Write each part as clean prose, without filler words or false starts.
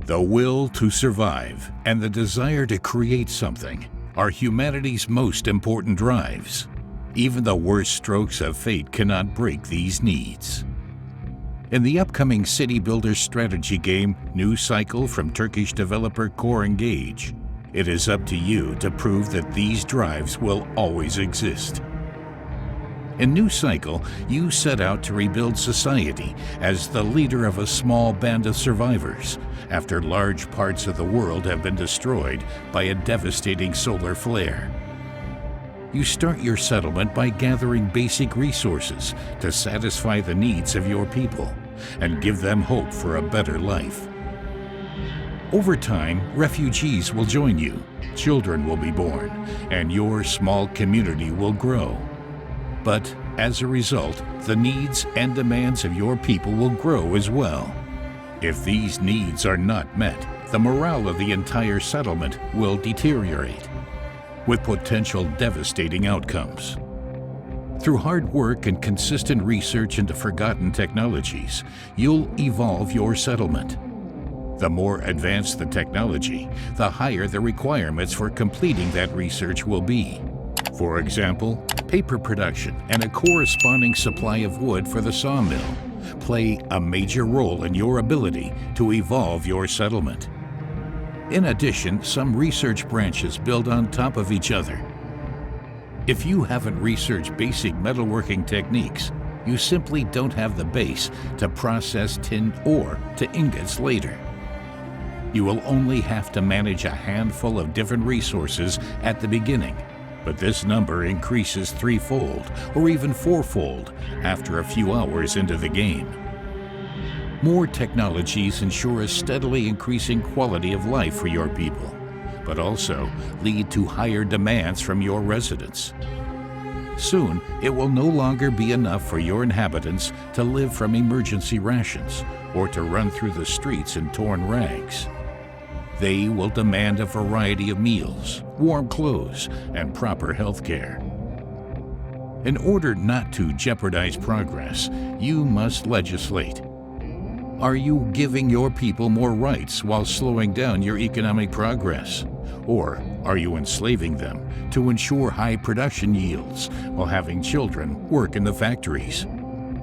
The will to survive and the desire to create something are humanity's most important drives. Even the worst strokes of fate cannot break these needs. In the upcoming City Builder strategy game, New Cycle from Turkish developer Core Engage, it is up to you to prove that these drives will always exist. In New Cycle, you set out to rebuild society as the leader of a small band of survivors after large parts of the world have been destroyed by a devastating solar flare. You start your settlement by gathering basic resources to satisfy the needs of your people and give them hope for a better life. Over time, refugees will join you, children will be born, and your small community will grow. But as a result, the needs and demands of your people will grow as well. If these needs are not met, the morale of the entire settlement will deteriorate, with potential devastating outcomes. Through hard work and consistent research into forgotten technologies, you'll evolve your settlement. The more advanced the technology, the higher the requirements for completing that research will be. For example, paper production and a corresponding supply of wood for the sawmill play a major role in your ability to evolve your settlement. In addition, some research branches build on top of each other. If you haven't researched basic metalworking techniques, you simply don't have the base to process tin ore to ingots later. You will only have to manage a handful of different resources at the beginning, but this number increases threefold or even fourfold after a few hours into the game. More technologies ensure a steadily increasing quality of life for your people, but also lead to higher demands from your residents. Soon, it will no longer be enough for your inhabitants to live from emergency rations or to run through the streets in torn rags. They will demand a variety of meals, warm clothes, and proper health care. In order not to jeopardize progress, you must legislate. Are you giving your people more rights while slowing down your economic progress? Or are you enslaving them to ensure high production yields while having children work in the factories?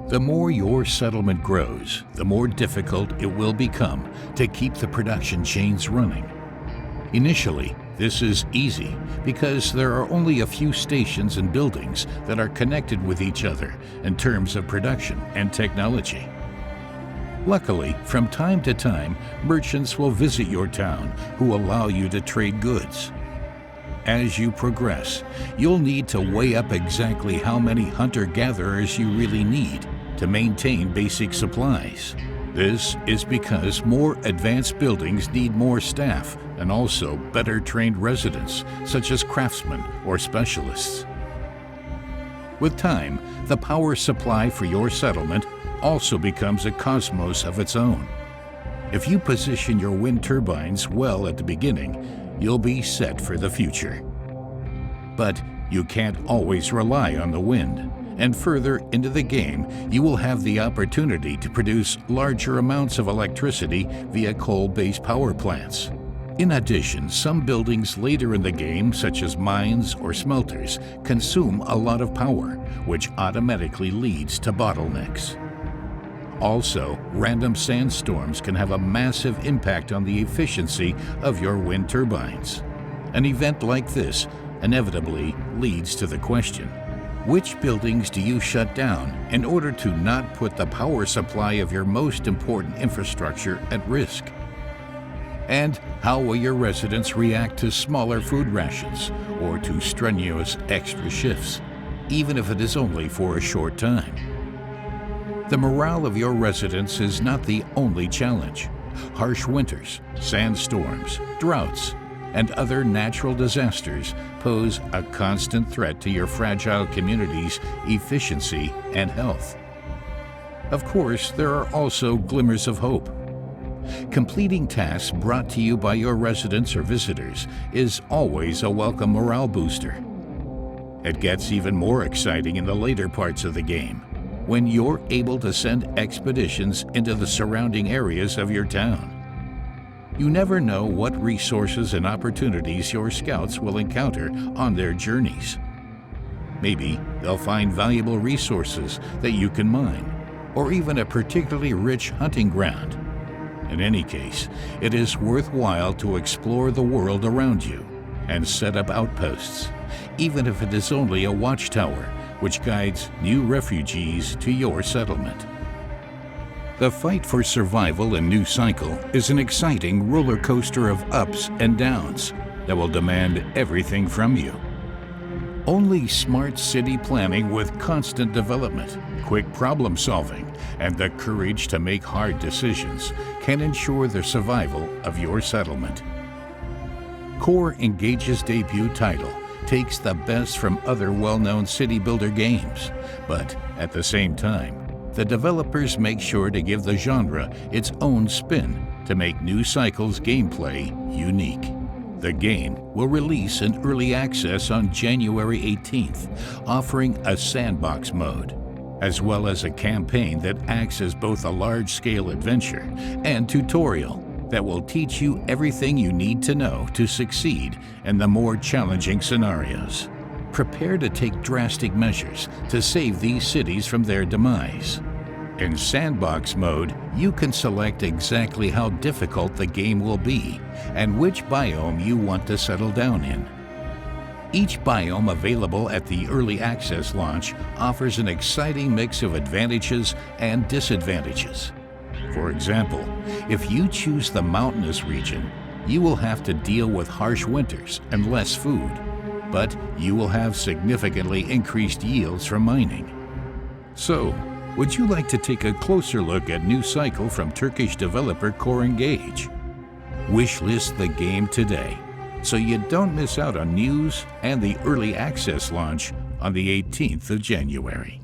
The more your settlement grows, the more difficult it will become to keep the production chains running. Initially, this is easy because there are only a few stations and buildings that are connected with each other in terms of production and technology. Luckily, from time to time, merchants will visit your town who allow you to trade goods. As you progress, you'll need to weigh up exactly how many hunter-gatherers you really need to maintain basic supplies. This is because more advanced buildings need more staff and also better trained residents, such as craftsmen or specialists. With time, the power supply for your settlement also becomes a cosmos of its own. If you position your wind turbines well at the beginning, you'll be set for the future. But you can't always rely on the wind, and further into the game, you will have the opportunity to produce larger amounts of electricity via coal-based power plants. In addition, some buildings later in the game, such as mines or smelters, consume a lot of power, which automatically leads to bottlenecks. Also, random sandstorms can have a massive impact on the efficiency of your wind turbines. An event like this inevitably leads to the question, which buildings do you shut down in order to not put the power supply of your most important infrastructure at risk? And how will your residents react to smaller food rations or to strenuous extra shifts, even if it is only for a short time? The morale of your residents is not the only challenge. Harsh winters, sandstorms, droughts, and other natural disasters pose a constant threat to your fragile community's efficiency and health. Of course, there are also glimmers of hope. Completing tasks brought to you by your residents or visitors is always a welcome morale booster. It gets even more exciting in the later parts of the game, when you're able to send expeditions into the surrounding areas of your town. You never know what resources and opportunities your scouts will encounter on their journeys. Maybe they'll find valuable resources that you can mine, or even a particularly rich hunting ground. In any case, it is worthwhile to explore the world around you and set up outposts, even if it is only a watchtower which guides new refugees to your settlement. The fight for survival in New Cycle is an exciting roller coaster of ups and downs that will demand everything from you. Only smart city planning with constant development, quick problem solving, and the courage to make hard decisions can ensure the survival of your settlement. Core Engage's debut title takes the best from other well-known city builder games, but at the same time, the developers make sure to give the genre its own spin to make New Cycle's gameplay unique. The game will release in early access on January 18th, offering a sandbox mode, as well as a campaign that acts as both a large-scale adventure and tutorial that will teach you everything you need to know to succeed in the more challenging scenarios. Prepare to take drastic measures to save these cities from their demise. In Sandbox mode, you can select exactly how difficult the game will be and which biome you want to settle down in. Each biome available at the early access launch offers an exciting mix of advantages and disadvantages. For example, if you choose the mountainous region, you will have to deal with harsh winters and less food, but you will have significantly increased yields from mining. So, would you like to take a closer look at New Cycle from Turkish developer Core Engage? Wishlist the game today, so you don't miss out on news and the early access launch on the 18th of January.